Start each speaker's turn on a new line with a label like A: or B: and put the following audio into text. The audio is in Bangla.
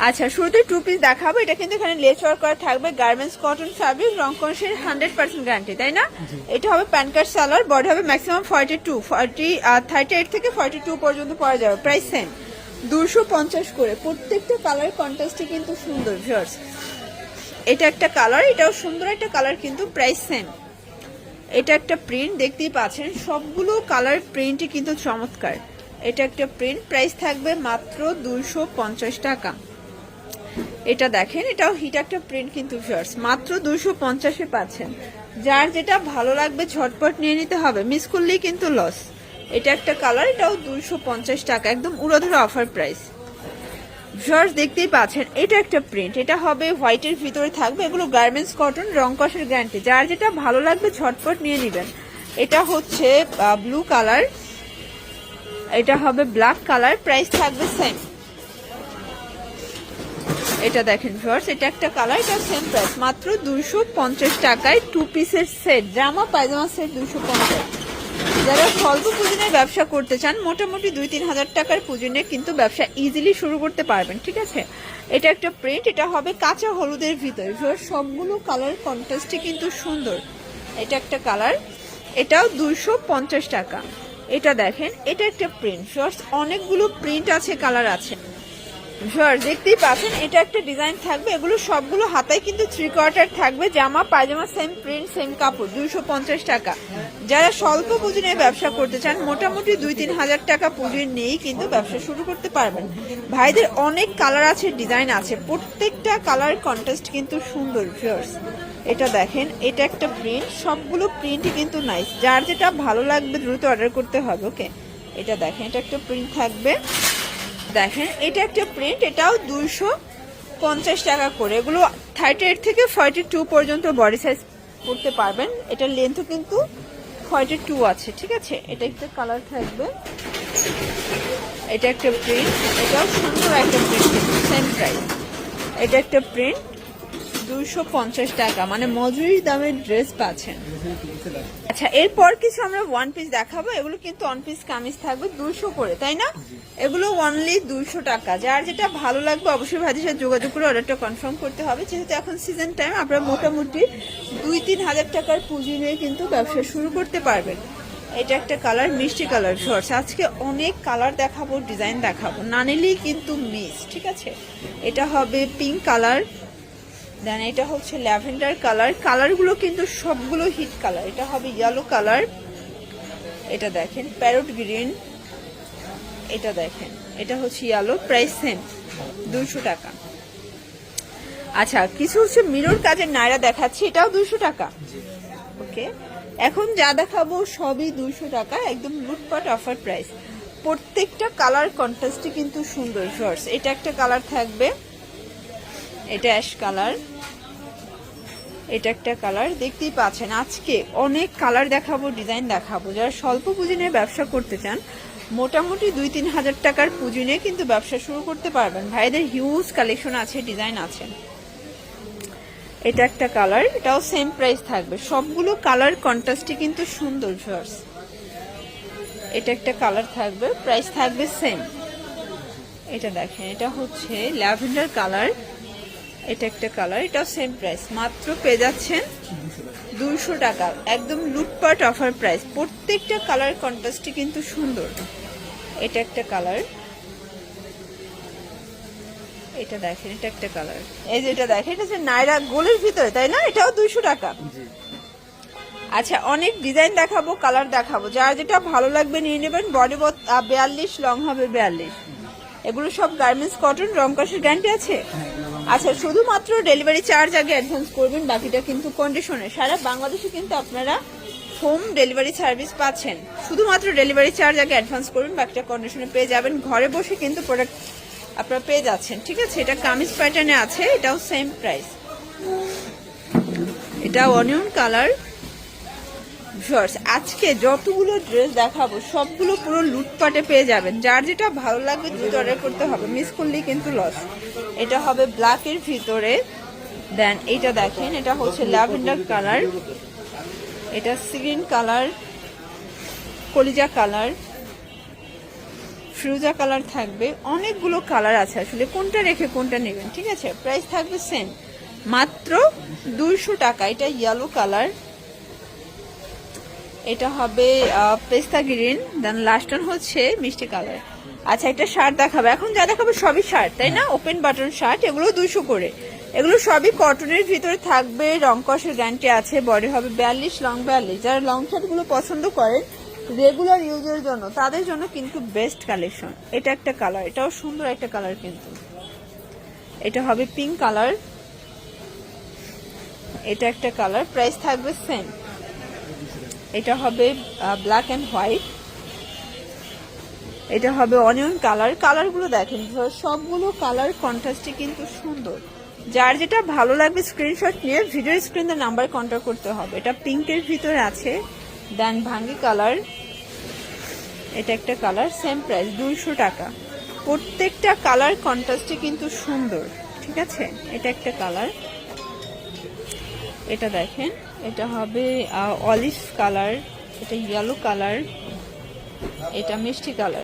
A: আচ্ছা শুরুতে টু পিস দেখাবো। এটা কিন্তু এখানে লেস ওয়ার্ক করা থাকবে, গার্মেন্টস কটন ফ্যাব্রিক, রং কষের 100% গ্যারান্টি, তাই না? এটা হবে প্যান্ট কাট সালোয়ার, বডি হবে ম্যাক্সিমাম 38 থেকে 42 পর্যন্ত পরা যাবে। প্রাইস সেম 250 করে। প্রত্যেকটা কালার কন্ট্রাস্টে কিন্তু সুন্দর ভিউয়ার্স। এটা একটা কালার, এটাও সুন্দর একটা কালার, কিন্তু প্রাইস সেম। এটা একটা প্রিন্ট দেখতেই পাচ্ছেন, সবগুলো কালার প্রিন্টই কিন্তু চমৎকার। এটা একটা প্রিন্ট, প্রাইস থাকবে মাত্র 250 টাকা। এটা দেখেন, এটাও হিট একটা প্রিন্ট কিন্তু ভিউয়ার্স, মাত্র 250-এ পাচ্ছেন। যার যেটা ভালো লাগবে ঝটপট নিয়ে নিতে হবে, মিস করলেই কিন্তু লস। এটা একটা কালার, এটাও 250 টাকা, একদম উড়াধুরা অফার প্রাইস। ভিউয়ার্স দেখতেই পাচ্ছেন, এটা একটা প্রিন্ট, এটা হবে হোয়াইটের ভিতরে থাকবে। এগুলো গার্মেন্টস কটন, রং কষের গ্যারান্টি। যার যেটা ভালো লাগবে ঝটপট নিয়ে নেবেন। এটা হচ্ছে ব্লু কালার, এটা হবে ব্ল্যাক কালার, প্রাইস থাকবে সেম। এটা দেখেন ভিউয়ার্স, এটা একটা কালার, এটা সেম প্রাইস, মাত্র 250 টাকায় টু পিসের সেট, জামা পায়জামা সেট 250। যারা স্বল্প পুঁজিনে ব্যবসা করতে চান, মোটামুটি 2-3 হাজার টাকার পুঁজিনে কিন্তু ব্যবসা ইজিলি শুরু করতে পারবেন, ঠিক আছে? এটা একটা প্রিন্ট, এটা হবে কাঁচা হলুদের ভিতরে। ভিউয়ার্স সবগুলো কালার কন্ট্রাস্টে কিন্তু সুন্দর। এটা একটা কালার, এটাও 250 টাকা। এটা দেখেন, এটা একটা প্রিন্ট। ভিউয়ার্স অনেকগুলো প্রিন্ট আছে, কালার আছে। ভিউয়ার্স দেখতেই পাচ্ছেন, এটা একটা ডিজাইন থাকবে। এগুলো সবগুলো হাতায় কিন্তু 3/4 থাকবে, জামা পায়জামা সেম প্রিন্ট সেম কাপড়, 250 টাকা। যারা স্বল্প পুঁজি নিয়ে ব্যবসা করতে চান, মোটামুটি 2-3 হাজার টাকা পুঁজি নিয়েই কিন্তু ব্যবসা শুরু করতে পারবেন। ভাইদের অনেক কালার আছে, ডিজাইন আছে, প্রত্যেকটা কালার কন্ট্রাস্ট কিন্তু সুন্দর। ভিউয়ার্স এটা দেখেন, এটা একটা প্রিন্ট, সবগুলো প্রিন্টই কিন্তু নাইস। যার যেটা ভালো লাগবে দ্রুত অর্ডার করতে হবে, ওকে? এটা দেখেন, এটা একটা প্রিন্ট থাকবে। দেখেন, এটা একটা প্রিন্ট, এটাও 250 টাকা করে। এগুলো 38 থেকে 42 পর্যন্ত বডি সাইজ করতে পারবেন। এটার লেন্থও কিন্তু 42 আছে, ঠিক আছে? এটা একটা কালার থাকবে, এটা একটা প্রিন্ট, এটাও সুন্দর একটা প্রিন্ট, সেম প্রাইস। এটা একটা প্রিন্ট, 250 টাকা, মানে মজুরি দামের ড্রেস পাচ্ছেন। আচ্ছা এরপর কিছু আমরা ওয়ান পিস দেখাবো। এগুলো কিন্তু ওয়ান পিস কামিজ থাকবে 200 করে, তাই না? এগুলো অনলি 200 টাকা। যার যেটা ভালো লাগবে অবশ্যই ভাইদের সাথে যোগাযোগ করে অর্ডারটা কনফার্ম করতে হবে। যেহেতু এখন সিজন টাইম, আপনারা মোটামুটি 2-3 হাজার টাকার পুঁজি নিয়ে কিন্তু ব্যবসা শুরু করতে পারবেন। এটা একটা কালার, মিষ্টি কালার। শর্টস আজকে অনেক কালার দেখাবো, ডিজাইন দেখাবো, না নিলেই কিন্তু মিস, ঠিক আছে? এটা হবে পিঙ্ক কালার, দেন এটা হচ্ছে ল্যাভেন্ডার কালার। কালারগুলো কিন্তু সবগুলো হিট কালার। এটা হবে ইয়েলো কালার, এটা দেখেন প্যারট গ্রিন, এটা দেখেন, এটা হচ্ছে ইয়েলো, প্রাইস সেম 200 টাকা। আচ্ছা কিছু হচ্ছে মিরর কাজের নায়রা দেখাচ্ছি, এটাও 200 টাকা, ওকে? এখন যা দেখাবো সবই 200 টাকা, একদম লুটপাট অফার প্রাইস। প্রত্যেকটা কালার কন্ট্রাস্টই কিন্তু সুন্দর। শর্টস এটা একটা কালার থাকবে, এটা অ্যাশ কালার, এটা একটা কালার। দেখতেই পাচ্ছেন আজকে অনেক কালার দেখাবো, ডিজাইন দেখাবো। যারা স্বল্প পুঁজি নিয়ে ব্যবসা করতে চান, মোটামুটি 2-3 হাজার টাকার পুঁজি নিয়ে কিন্তু ব্যবসা শুরু করতে পারবেন। ভাইদের হিউজ কালেকশন আছে, ডিজাইন আছে। এটা একটা কালার, এটাও সেম প্রাইস থাকবে। সবগুলো কালার কন্ট্রাস্টই কিন্তু সুন্দর। ভিউয়ার্স এটা একটা কালার থাকবে, প্রাইস থাকবে সেম। এটা দেখেন, এটা হচ্ছে ল্যাভেন্ডার কালার, এটা একটা কালার, এটাও সেম প্রাইস, মাত্র পেয়ে যাচ্ছেন 200 টাকা, একদম লুটপাট অফার প্রাইস। প্রত্যেকটা কালার কন্ট্রাস্টই কিন্তু সুন্দর। এটা একটা কালার, এটা দেখেন, এটা একটা কালার। এই যে এটা দেখেন, এটা হচ্ছে নায়রা গোলের ভিতরে, তাই না? এটাও 200 টাকা। আচ্ছা অনেক ডিজাইন দেখাবো, কালার দেখাবো, যার যেটা ভালো লাগবে নিয়ে নেবেন। বডি 42, লং হবে 42। এগুলো সব গার্মেন্টস কটন, রং কষের গ্যারান্টি আছে। আচ্ছা শুধুমাত্র ডেলিভারি চার্জ আগে অ্যাডভান্স করবেন, বাকিটা কিন্তু কন্ডিশনে। সারা বাংলাদেশে কিন্তু আপনারা হোম ডেলিভারি সার্ভিস পাচ্ছেন। শুধুমাত্র ডেলিভারি চার্জ আগে অ্যাডভান্স করবেন, বাকিটা কন্ডিশনে পেয়ে যাবেন। ঘরে বসে কিন্তু প্রোডাক্ট আপনারা পেয়ে যাচ্ছেন, ঠিক আছে? এটা কামিজ প্যাটার্নে আছে, এটাও সেম প্রাইস। এটা অনিয়ন কালার। ভিউয়ার্স আজকে যতগুলো ড্রেস দেখাবো সবগুলো পুরো লুটপাটে পেয়ে যাবেন। যার যেটা ভালো লাগবে দ্রুত অর্ডার করতে হবে, মিস করলেই কিন্তু লস। এটা হবে ব্ল্যাকের ভিতরে, দেন এটা দেখেন, এটা হচ্ছে ল্যাভেন্ডার কালার, এটা সিগ্রিন কালার, কলিজা কালার। ফিরোজা কালার থাকবে, অনেকগুলো কালার আছে, আসলে কোনটা রেখে কোনটা নেবেন। ঠিক আছে, প্রাইস থাকবে সেম, মাত্র 200 টাকা। এটা ইয়েলো কালার, এটা হবে পেস্তা গ্রিন, দেন লাস্ট ওয়ান হচ্ছে মিষ্টি কালার। আচ্ছা, একটা শার্ট দেখাবে, এখন যা দেখাবে সবই শার্ট, তাই না? ওপেন বাটন শার্ট, এগুলো 200 করে। এগুলো সবই কটনের ভিতরে থাকবে, রং কষের গ্যারান্টি আছে। বডি হবে 42, লং 42। যারা লং শার্ট গুলো পছন্দ করেন রেগুলার ইউজের জন্য, তাদের জন্য কিন্তু বেস্ট কালেকশন। এটা একটা কালার, এটাও সুন্দর একটা কালার কিন্তু। এটা হবে পিঙ্ক কালার, এটা একটা কালার, প্রাইস থাকবে সেম। এটা হবে ব্ল্যাক অ্যান্ড হোয়াইট, এটা হবে অনিয়ন কালার। কালারগুলো দেখেন, সবগুলো কালার কন্ট্রাস্টে কিন্তু সুন্দর। যার যেটা ভালো লাগবে স্ক্রিনশট নিয়ে ভিডিও স্ক্রিনের নাম্বার কন্ট্যাক্ট করতে হবে। এটা পিঙ্কের ভিতরে আছে, দেন ভাঙ্গি কালার, এটা একটা কালার, সেম প্রাইস 200 টাকা। প্রত্যেকটা কালার কন্ট্রাস্টে কিন্তু সুন্দর। ঠিক আছে, এটা একটা কালার, এটা দেখেন, এটা হবে অলিভ কালার, এটা ইয়েলো কালার, এটা মিষ্টি কালার।